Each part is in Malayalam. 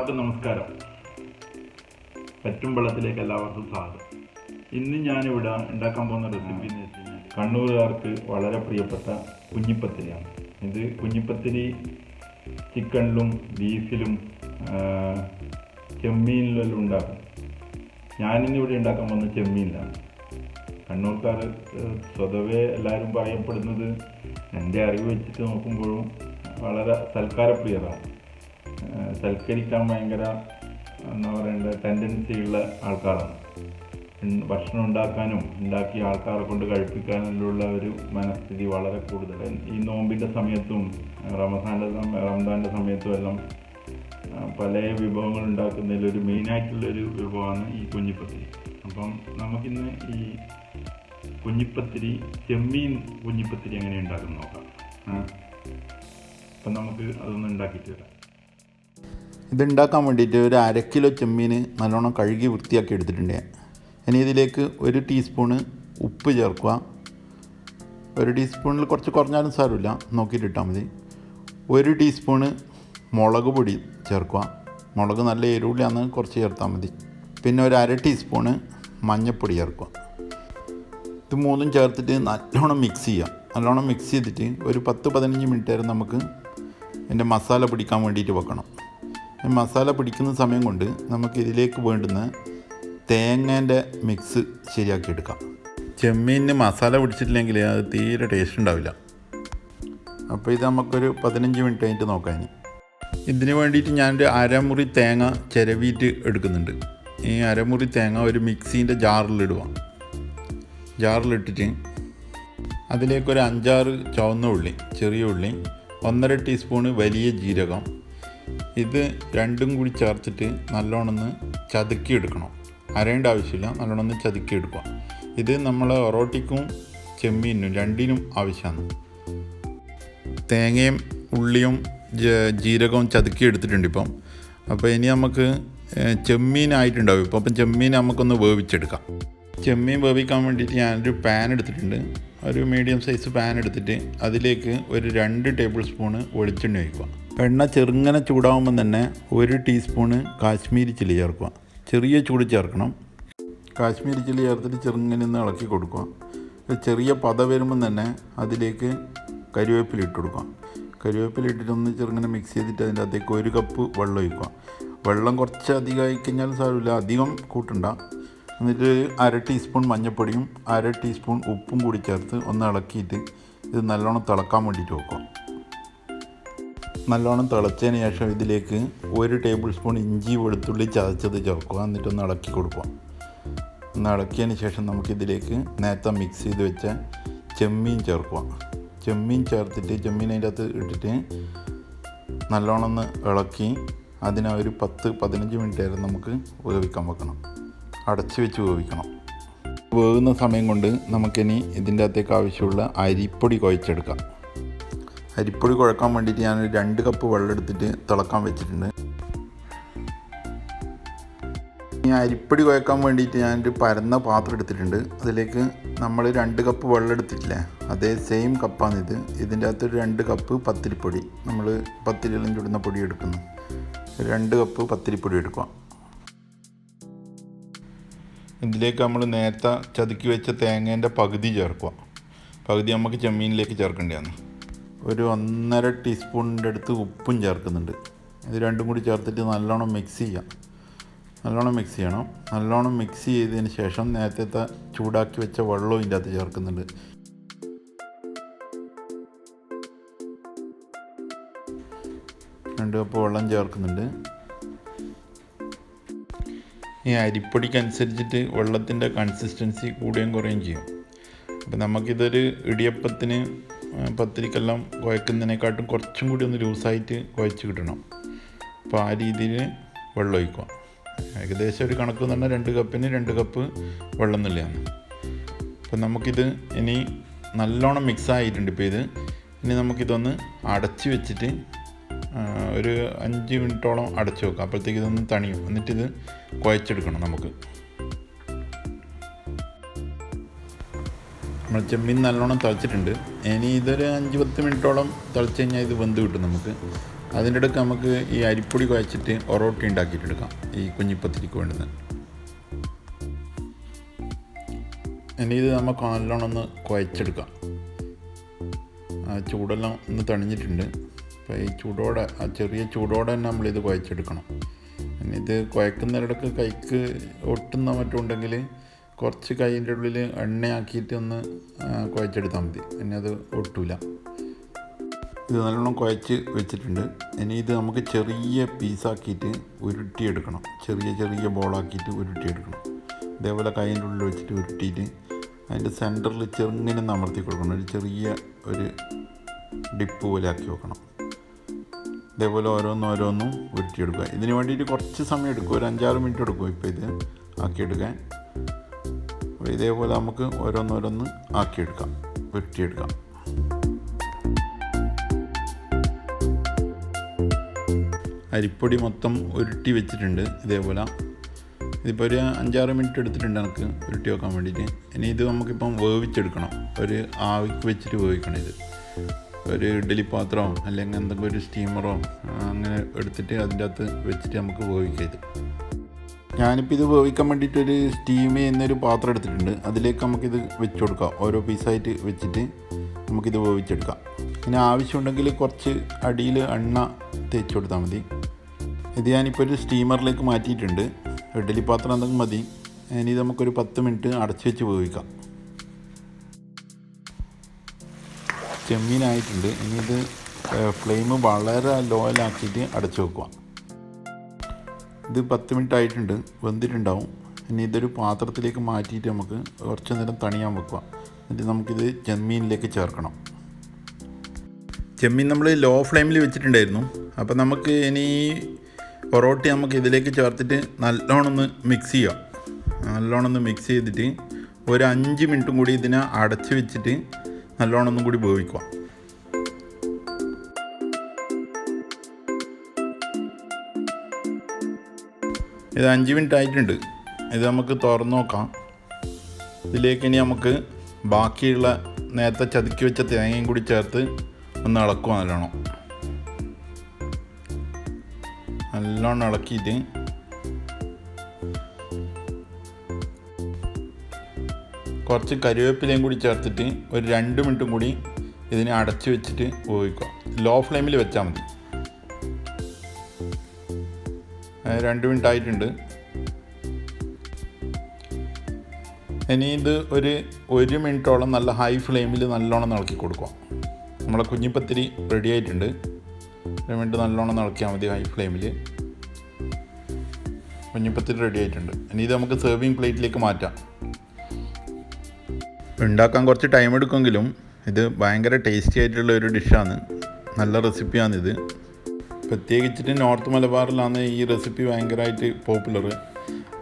എല്ലാവർക്കും നമസ്കാരം. പറ്റുംവെള്ളത്തിലേക്ക് എല്ലാവർക്കും സ്വാഗതം. ഇന്ന് ഞാനിവിടെ ഉണ്ടാക്കാൻ പോകുന്ന റെസിപ്പി എന്ന് വെച്ച് കഴിഞ്ഞാൽ കണ്ണൂരുകാർക്ക് വളരെ പ്രിയപ്പെട്ട കുഞ്ഞിപ്പത്തിരിയാണ്. ഇത് കുഞ്ഞിപ്പത്തിരി ചിക്കനിലും ബീഫിലും ചെമ്മീനിലെല്ലാം ഉണ്ടാക്കും. ഞാനിന്നിവിടെ ഉണ്ടാക്കാൻ പോകുന്ന ചെമ്മീനിലാണ്. കണ്ണൂർക്കാർ സ്വതവേ എല്ലാവരും പറയപ്പെടുന്നത്, എൻ്റെ അറിവ് വെച്ചിട്ട് നോക്കുമ്പോഴും വളരെ സൽക്കാരപ്രിയരാണ്. സൽക്കരിക്കാൻ ഭയങ്കര എന്താ പറയേണ്ട ടെൻഡൻസി ഉള്ള ആൾക്കാരാണ്. ഭക്ഷണം ഉണ്ടാക്കാനും ഉണ്ടാക്കി ആൾക്കാരെ കൊണ്ട് കഴിപ്പിക്കാനുള്ള ഒരു മനസ്ഥിതി വളരെ കൂടുതൽ. ഈ നോമ്പിൻ്റെ സമയത്തും റമദാൻ്റെ സമയത്തും എല്ലാം പല വിഭവങ്ങൾ ഉണ്ടാക്കുന്നതിലൊരു മെയിനായിട്ടുള്ളൊരു വിഭവമാണ് ഈ കുഞ്ഞിപ്പത്തിരി. അപ്പം നമുക്കിന്ന് ഈ കുഞ്ഞിപ്പത്തിരി, ചെമ്മീൻ കുഞ്ഞിപ്പത്തിരി എങ്ങനെ ഉണ്ടാക്കുന്ന നോക്കാം. അപ്പം നമുക്ക് അതൊന്ന് ഉണ്ടാക്കിയിട്ട് വരാം. ഇതുണ്ടാക്കാൻ വേണ്ടിയിട്ട് ഒരു 1/2 കിലോ ചെമ്മീൻ നല്ലോണം കഴുകി വൃത്തിയാക്കി എടുത്തിട്ടുണ്ട്. ഇനി ഇതിലേക്ക് 1 ടീസ്പൂണ് ഉപ്പ് ചേർക്കുക. 1 ടീസ്പൂണിൽ കുറച്ച് കുറഞ്ഞാലും സാരമില്ല, നോക്കിയിട്ട് ഇട്ടാൽ മതി. 1 ടീസ്പൂണ് മുളക് പൊടി ചേർക്കുക. മുളക് നല്ല എരിവുള്ളിയാന്ന് കുറച്ച് ചേർത്താൽ മതി. പിന്നെ 1/2 ടീസ്പൂണ് മഞ്ഞൾപ്പൊടി ചേർക്കുക. ഇത് മൂന്നും ചേർത്തിട്ട് നല്ലോണം മിക്സ് ചെയ്യുക. നല്ലോണം മിക്സ് ചെയ്തിട്ട് ഒരു 10-15 മിനിറ്റ് വരെ നമുക്ക് ഇതിൻ്റെ മസാല പിടിക്കാൻ വേണ്ടിയിട്ട് വെക്കണം. മസാല പിടിക്കുന്ന സമയം കൊണ്ട് നമുക്ക് ഇതിലേക്ക് വേണ്ടുന്ന തേങ്ങേൻ്റെ മിക്സ് ശരിയാക്കി എടുക്കാം. ചെമ്മീനിന് മസാല പിടിച്ചിട്ടില്ലെങ്കിൽ അത് തീരെ ടേസ്റ്റ് ഉണ്ടാവില്ല. അപ്പോൾ ഇത് നമുക്കൊരു 15 മിനിറ്റ് കഴിഞ്ഞിട്ട് നോക്കാം. ഇതിന് വേണ്ടിയിട്ട് ഞാനൊരു 1/2 മുറി തേങ്ങ ചിരവിയിട്ട് എടുക്കുന്നുണ്ട്. ഈ 1/2 മുറി തേങ്ങ ഒരു മിക്സീൻ്റെ ജാറിലിടുക. ജാറിലിട്ടിട്ട് അതിലേക്കൊരു 5-6 ചുവന്ന ഉള്ളി, ചെറിയ ഉള്ളി, 1.5 ടീസ്പൂണ് വലിയ ജീരകം, ഇത് രണ്ടും കൂടി ചേർത്തിട്ട് നല്ലോണം ചതുക്കിയെടുക്കണം. അരയേണ്ട ആവശ്യമില്ല, നല്ലോണം ഒന്ന് ചതുക്കിയെടുക്കുക. ഇത് നമ്മൾ ഒറോട്ടിക്കും ചെമ്മീനും രണ്ടിനും ആവശ്യമാണ്. തേങ്ങയും ഉള്ളിയും ജീരകവും ചതുക്കിയെടുത്തിട്ടുണ്ട് ഇപ്പം. അപ്പോൾ ഇനി നമുക്ക് ചെമ്മീനായിട്ടുണ്ടാവും ഇപ്പം. അപ്പം ചെമ്മീൻ നമുക്കൊന്ന് വേവിച്ചെടുക്കാം. ചെമ്മീൻ വേവിക്കാൻ വേണ്ടിയിട്ട് ഞാനൊരു പാൻ എടുത്തിട്ടുണ്ട്. ഒരു മീഡിയം സൈസ് പാൻ എടുത്തിട്ട് അതിലേക്ക് ഒരു 2 ടേബിൾ സ്പൂണ് വെളിച്ചെണ്ണ ഒഴിക്കുക. എണ്ണ ചെറുങ്ങനെ ചൂടാകുമ്പം തന്നെ 1 ടീസ്പൂണ് കാശ്മീരി ചില്ലി ചേർക്കുക. ചെറിയ ചൂട് ചേർക്കണം. കാശ്മീരി ചില്ലി ചേർത്തിട്ട് ചെറുങ്ങനെ ഒന്ന് ഇളക്കി കൊടുക്കുക. ചെറിയ പത വരുമ്പം തന്നെ അതിലേക്ക് കരിവേപ്പില ഇട്ട് കൊടുക്കുക. കരിവേപ്പില ഇട്ടിട്ടൊന്ന് ചെറുങ്ങനെ മിക്സ് ചെയ്തിട്ട് അതിൻ്റെ അകത്തേക്ക് 1 കപ്പ് വെള്ളം ഒഴിക്കുക. വെള്ളം കുറച്ച് അധികമായി കഴിഞ്ഞാൽ സാരമില്ല, അധികം കൂട്ടണ്ട. എന്നിട്ട് 1/2 ടീസ്പൂൺ മഞ്ഞൾപ്പൊടിയും 1/2 ടീസ്പൂൺ ഉപ്പും കൂടി ചേർത്ത് ഒന്ന് ഇളക്കിയിട്ട് ഇത് നല്ലോണം തിളക്കാൻ വേണ്ടിയിട്ട് വെക്കുക. നല്ലോണം തിളച്ചതിന് ശേഷം ഇതിലേക്ക് 1 ടേബിൾ സ്പൂൺ ഇഞ്ചി വെളുത്തുള്ളി ചതച്ചത് ചേർക്കുക. എന്നിട്ടൊന്ന് ഇളക്കി കൊടുക്കുക. ഒന്ന് ഇളക്കിയതിന് ശേഷം നമുക്കിതിലേക്ക് നേരത്തെ മിക്സ് ചെയ്ത് വെച്ച ചെമ്മീൻ ചേർക്കുക. ചെമ്മീൻ ചേർത്തിട്ട് ചെമ്മീൻ അതിൻ്റെ അകത്ത് ഇട്ടിട്ട് നല്ലോണം ഒന്ന് ഇളക്കി അതിനെ ഒരു 10-15 മിനിറ്റ് വരെ നമുക്ക് വേവിക്കാൻ വെക്കണം. അടച്ച് വെച്ച് വേവിക്കണം. വേവുന്ന സമയം കൊണ്ട് നമുക്കിനി ഇതിൻ്റെ അകത്തേക്ക് ആവശ്യമുള്ള അരിപ്പൊടി കുഴച്ചെടുക്കാം. അരിപ്പൊടി കുഴക്കാൻ വേണ്ടിയിട്ട് ഞാൻ 2 കപ്പ് വെള്ളം എടുത്തിട്ട് തിളക്കാൻ വെച്ചിട്ടുണ്ട്. ഈ അരിപ്പൊടി കുഴക്കാൻ വേണ്ടിയിട്ട് ഞാനൊരു പരന്ന പാത്രം എടുത്തിട്ടുണ്ട്. അതിലേക്ക് നമ്മൾ 2 കപ്പ് വെള്ളം എടുത്തിട്ടില്ലേ, അതേ സെയിം കപ്പാണിത്. ഇതിൻ്റെ അകത്ത് 2 കപ്പ് പത്തിരിപ്പൊടി, നമ്മൾ പത്തിരിയെല്ലാം ചുടുന്ന പൊടി എടുക്കുന്നു. 2 കപ്പ് പത്തിരിപ്പൊടി എടുക്കുക. ഇതിലേക്ക് നമ്മൾ നേരത്തെ ചതുക്കി വെച്ച തേങ്ങേൻ്റെ പകുതി ചേർക്കുക. പകുതി നമുക്ക് ചെമ്മീനിലേക്ക് ചേർക്കേണ്ടതാണ്. ഒരു 1.5 ടീസ്പൂണിൻ്റെ അടുത്ത് ഉപ്പും ചേർക്കുന്നുണ്ട്. ഇത് രണ്ടും കൂടി ചേർത്തിട്ട് നല്ലോണം മിക്സ് ചെയ്യാം. നല്ലോണം മിക്സ് ചെയ്യണം. നല്ലോണം മിക്സ് ചെയ്തതിന് ശേഷം നേരത്തെ ചൂടാക്കി വെച്ച വെള്ളവും ഇതിൻ്റെ അകത്ത് ചേർക്കുന്നുണ്ട്. രണ്ട് കപ്പ് വെള്ളം ചേർക്കുന്നുണ്ട്. ഈ അരിപ്പൊടിക്കനുസരിച്ചിട്ട് വെള്ളത്തിൻ്റെ കൺസിസ്റ്റൻസി കൂടുകയും കുറയുകയും ചെയ്യും. അപ്പോൾ നമുക്കിതൊരു ഇടിയപ്പത്തിന് പത്തിരിക്കെല്ലാം കുഴക്കുന്നതിനെക്കാട്ടും കുറച്ചും കൂടി ഒന്ന് ലൂസായിട്ട് കുഴച്ച് കിട്ടണം. അപ്പോൾ ആ രീതിയിൽ വെള്ളം ഒഴിക്കുക. ഏകദേശം ഒരു കണക്ക് എന്ന് പറഞ്ഞാൽ 2 കപ്പിന് 2 കപ്പ് വെള്ളം എന്നുള്ളതാണ്. അപ്പോൾ നമുക്കിത് ഇനി നല്ലോണം മിക്സ് ആയിട്ടുണ്ട്. ഇപ്പോൾ ഇനി നമുക്കിതൊന്ന് അടച്ച് വെച്ചിട്ട് ഒരു 5 മിനിറ്റോളം അടച്ചു വെക്കാം. അപ്പോഴത്തേക്ക് ഇതൊന്ന് തണിയും. എന്നിട്ടിത് കുഴച്ചെടുക്കണം. നമുക്ക് നമ്മൾ ചെമ്മീൻ നല്ലോണം തിളച്ചിട്ടുണ്ട്. ഇനി ഇതൊരു 5-10 മിനിറ്റോളം തിളച്ച് കഴിഞ്ഞാൽ ഇത് വെന്ത് കിട്ടും നമുക്ക്. അതിൻ്റെ ഇടയ്ക്ക് നമുക്ക് ഈ അരിപ്പൊടി കുഴച്ചിട്ട് ഒറോട്ടി ഉണ്ടാക്കിയിട്ടെടുക്കാം ഈ കുഞ്ഞിപ്പത്തിരിക്ക് വേണ്ടുന്നത്. ഇനി ഇത് നമുക്ക് നല്ലോണം ഒന്ന് കുഴച്ചെടുക്കാം. ചൂടെല്ലാം ഒന്ന് തണിഞ്ഞിട്ടുണ്ട്. അപ്പോൾ ഈ ചൂടോടെ ചെറിയ ചൂടോടെ തന്നെ നമ്മളിത് കുഴച്ചെടുക്കണം. ഇനി ഇത് കുഴക്കുന്നിടക്ക് കൈക്ക് ഒട്ടുന്ന മറ്റുണ്ടെങ്കിൽ കുറച്ച് കൈൻ്റെ ഉള്ളിൽ എണ്ണയാക്കിയിട്ട് ഒന്ന് കുഴച്ചെടുത്താൽ മതി. ഇനി അത് ഒട്ടില്ല. ഇത് നല്ലോണം കുഴച്ച് വെച്ചിട്ടുണ്ട്. ഇനി ഇത് നമുക്ക് ചെറിയ പീസാക്കിയിട്ട് ഉരുട്ടിയെടുക്കണം. ചെറിയ ചെറിയ ബോളാക്കിയിട്ട് ഉരുട്ടിയെടുക്കണം. ഇതേപോലെ കൈൻ്റെ ഉള്ളിൽ വെച്ചിട്ട് ഉരുട്ടിയിട്ട് അതിൻ്റെ സെൻറ്ററിൽ ചെറുങ്ങനെ അമർത്തി കൊടുക്കണം. ഒരു ചെറിയ ഒരു ഡിപ്പ് പോലെ ആക്കി വെക്കണം. ഇതേപോലെ ഓരോന്നും ഉരുട്ടിയെടുക്കുക. ഇതിന് വേണ്ടിയിട്ട് കുറച്ച് സമയം എടുക്കും, ഒരു 5-6 മിനിറ്റ് എടുക്കും ഇപ്പോൾ ഇത് ആക്കിയെടുക്കാൻ. അപ്പോൾ ഇതേപോലെ നമുക്ക് ഓരോന്ന് ആക്കിയെടുക്കാം, ഉരുട്ടിയെടുക്കാം. അരിപ്പൊടി മൊത്തം ഉരുട്ടി വെച്ചിട്ടുണ്ട്. ഇതേപോലെ ഇതിപ്പോൾ ഒരു 5-6 മിനിറ്റ് എടുത്തിട്ടുണ്ട് എനിക്ക് ഉരുട്ടി വെക്കാൻ വേണ്ടിയിട്ട്. ഇനി ഇത് നമുക്കിപ്പം വേവിച്ചെടുക്കണം. ഒരു ആവിക്ക് വെച്ചിട്ട് വേവിക്കണം. ഇത് ഒരു ഇഡ്ഡലി പാത്രമോ അല്ലെങ്കിൽ എന്തെങ്കിലും ഒരു സ്റ്റീമറോ അങ്ങനെ എടുത്തിട്ട് അതിൻ്റെ അകത്ത് വെച്ചിട്ട് നമുക്ക് വേവിക്കാം. ഇത് ഞാനിപ്പോൾ ഇത് വേവിക്കാൻ വേണ്ടിയിട്ടൊരു സ്റ്റീം ചെയ്യുന്നൊരു പാത്രം എടുത്തിട്ടുണ്ട്. അതിലേക്ക് നമുക്കിത് വെച്ച് കൊടുക്കാം. ഓരോ പീസായിട്ട് വെച്ചിട്ട് നമുക്കിത് വേവിച്ചെടുക്കാം. ഇനി ആവശ്യമുണ്ടെങ്കിൽ കുറച്ച് അടിയിൽ എണ്ണ തേച്ച് കൊടുത്താൽ മതി. ഇത് ഞാനിപ്പോൾ ഒരു സ്റ്റീമറിലേക്ക് മാറ്റിയിട്ടുണ്ട്. ഇഡ്ഡലി പാത്രം എന്തെങ്കിലും മതി. ഇനി നമുക്കൊരു 10 മിനിറ്റ് അടച്ചു വെച്ച് വേവിക്കാം. ചെമ്മീനായിട്ടുണ്ട്. ഇനി ഇത് ഫ്ലെയിം വളരെ ലോയിലാക്കിയിട്ട് അടച്ചു വെക്കുക. ഇത് 10 മിനിറ്റ് ആയിട്ടുണ്ട്, വെന്തിട്ടുണ്ടാവും. ഇനി ഇതൊരു പാത്രത്തിലേക്ക് മാറ്റിയിട്ട് നമുക്ക് കുറച്ച് നേരം തണിയാൻ വെക്കുക. എന്നിട്ട് നമുക്കിത് ചെമ്മീനിലേക്ക് ചേർക്കണം. ചെമ്മീൻ നമ്മൾ ലോ ഫ്ലെയിമിൽ വെച്ചിട്ടുണ്ടായിരുന്നു. അപ്പോൾ നമുക്ക് ഇനി പൊറോട്ടി നമുക്ക് ഇതിലേക്ക് ചേർത്തിട്ട് നല്ലോണം ഒന്ന് മിക്സ് ചെയ്യാം. നല്ലോണം ഒന്ന് മിക്സ് ചെയ്തിട്ട് ഒരു 5 മിനിറ്റും കൂടി ഇതിനെ അടച്ച് വെച്ചിട്ട് നല്ലോണം ഒന്നും കൂടി വേവിക്കുക. ഇത് 5 മിനിറ്റ് ആയിട്ടുണ്ട്. ഇത് നമുക്ക് തുറന്ന് നോക്കാം. ഇതിലേക്ക് ഇനി നമുക്ക് ബാക്കിയുള്ള നേരത്തെ ചതുക്കി വെച്ച തേങ്ങയും കൂടി ചേർത്ത് ഒന്ന് ഇളക്കുക. നല്ലോണം ഇളക്കിയിട്ട് കുറച്ച് കരിവേപ്പിലയും കൂടി ചേർത്തിട്ട് ഒരു 2 മിനിറ്റും കൂടി ഇതിനെ അടച്ച് വെച്ചിട്ട് വേവിക്കുക. ലോ ഫ്ലെയിമിൽ വെച്ചാൽ മതി. 2 മിനിറ്റ് ആയിട്ടുണ്ട്. ഇനി ഇത് ഒരു 1 മിനിറ്റോളം നല്ല ഹൈ ഫ്ലെയിമിൽ നല്ലോണം ഇളക്കി കൊടുക്കുക. നമ്മളെ കുഞ്ഞിപ്പത്തിരി റെഡി ആയിട്ടുണ്ട്. 1 മിനിറ്റ് നല്ലോണം ഇളക്കിയാൽ മതി ഹൈ ഫ്ലെയിമിൽ. കുഞ്ഞിപ്പത്തിരി റെഡി ആയിട്ടുണ്ട്. ഇനി ഇത് നമുക്ക് സെർവിങ് പ്ലേറ്റിലേക്ക് മാറ്റാം. ഉണ്ടാക്കാൻ കുറച്ച് ടൈം എടുക്കുമെങ്കിലും ഇത് ഭയങ്കര ടേസ്റ്റി ആയിട്ടുള്ള ഒരു ഡിഷാണ്. നല്ല റെസിപ്പിയാണിത്. പ്രത്യേകിച്ചിട്ട് നോർത്ത് മലബാറിലാണ് ഈ റെസിപ്പി ഭയങ്കരമായിട്ട് പോപ്പുലർ.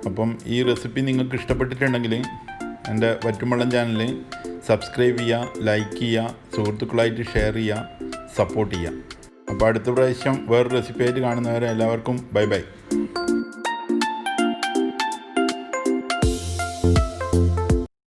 അപ്പം ഈ റെസിപ്പി നിങ്ങൾക്ക് ഇഷ്ടപ്പെട്ടിട്ടുണ്ടെങ്കിൽ എൻ്റെ വറ്റുംവള്ളം ചാനൽ സബ്സ്ക്രൈബ് ചെയ്യുക, ലൈക്ക് ചെയ്യുക, സുഹൃത്തുക്കളായിട്ട് ഷെയർ ചെയ്യുക, സപ്പോർട്ട് ചെയ്യുക. അപ്പോൾ അടുത്ത പ്രാവശ്യം വേറൊരു റെസിപ്പി ആയിട്ട് കാണുന്നവരെ എല്ലാവർക്കും ബൈ ബൈ.